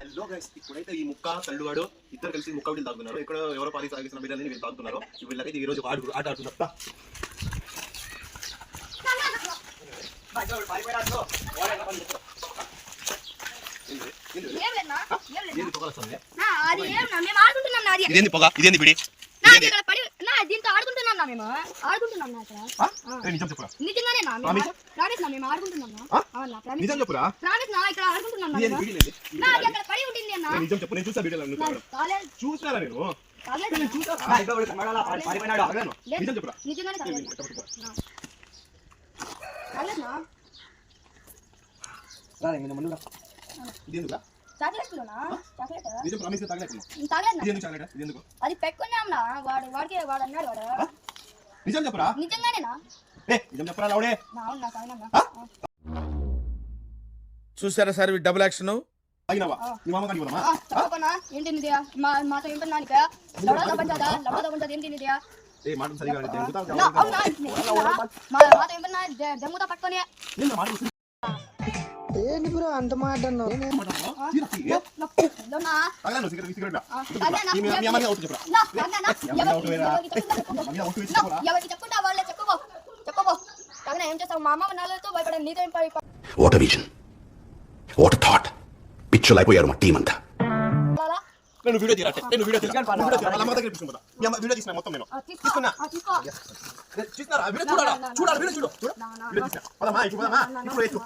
Hello guys, ఇప్పుడైతే ఈ ముక్క తల్లువాడు ఇద్దరు కలిసి ముక్క వీళ్ళు తాగుతున్నారు. ఇక్కడ ఎవరో పాలి సాగిసిన బిడ్డలని వీళ్ళు తాగుతున్నారు. వీళ్ళకైతే ఈ రోజు ఆట ఆడుతున్నా. ఇదేంది పొగ, ఇదేంది బిడి? నిజం చెప్పురా. నిజం చెప్పురా. నిజం చెప్పు. నేను చూసా బిడ్డలు చూసారా? నేను నిజం చెప్పురా. అది పెట్టుకున్నాంనా వాడికి వాడు అన్నాడు వాడు. నిజం చెప్పరా? నిజంగానేనా? నిజం చెప్పరా లౌడే. చూసారా సార్ డబుల్ యాక్షన్. ఏంటి మాతో ఏంటన్నానిక ఏంటి మాతో ఏంటన్నా జమ్ముతో పట్టుకొని ఏంటి బ్రో అంత మాట ఎవరికి చెప్పుకుంటా వాళ్ళే చెప్పుకో తగిన ఏం చేస్తావు? మా అమ్మ నాలుగుతో భయపడే నీతో ఏం what a vision, what a thought. పిచ్చోలు అయిపోయారు మా టీం అంతా. నేను వీడియో తీరా. నేను వీడియో తీరా. వీడియో తీసిన మొత్తం నేను తీసుకున్నా. చూస్తున్నారా? వీడియో చూడాలా? చూడాలి. వీడియో చూడు. వీడియో తీసిన. పదమా ఇప్పుడు పదమా. ఇప్పుడు వేసు.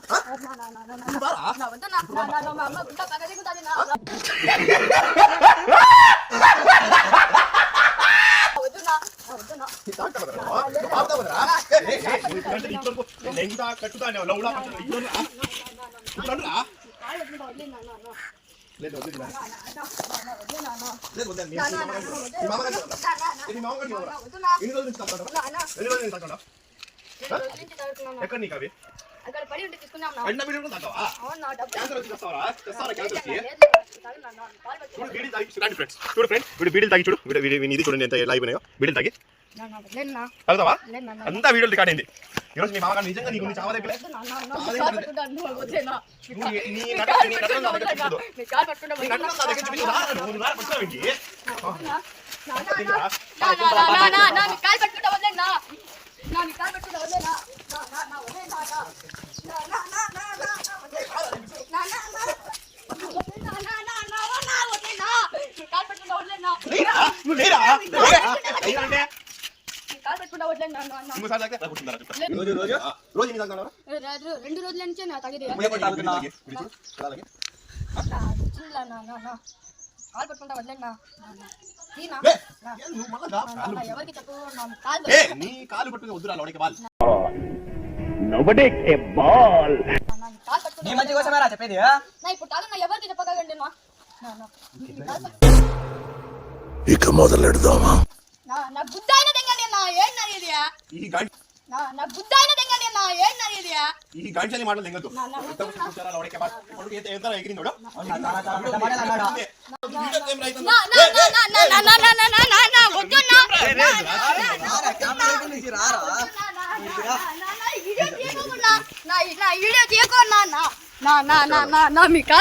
ఎక్కడ నీకు అవి అక్కడ పడి ఉంటే తీసుకున్నాం. చూడు ఫ్రెండ్స్, వీడియో తాగి చూడు. ఇది చూడండి ఎంత ఎలా అయిపోయినాయో. వీడియో తాగి తాగుతావా? అంతా వీడియోలు రికార్డ్ అయింది. ఈరోజు మీ మామగారు నిజంగా నీకు చావా దగ్గర రెండు రోజుల నుంచే నా తగిలి కాలు పట్టుకుంటా వదిలేనా? ఎవరికి చెప్పు? నీ కాలు పట్టుకుని వద్దురా లోడికి బాల్. చెప్పేది ఇప్పుడు తాగన్నా ఎవరికి చెప్పగలండి? ఇక మొదలెడదామా? నా బుద్ధైన తెంగండి నా ఏం నరిది నా బుద్ధైన తెంగండి నా ఏం నరిది ఈ గాంచని మాటలు తెంగదు. లోడికి బాల్ ఇప్పుడు ఎంత ఎగిరింది చూడు. మీ కాల్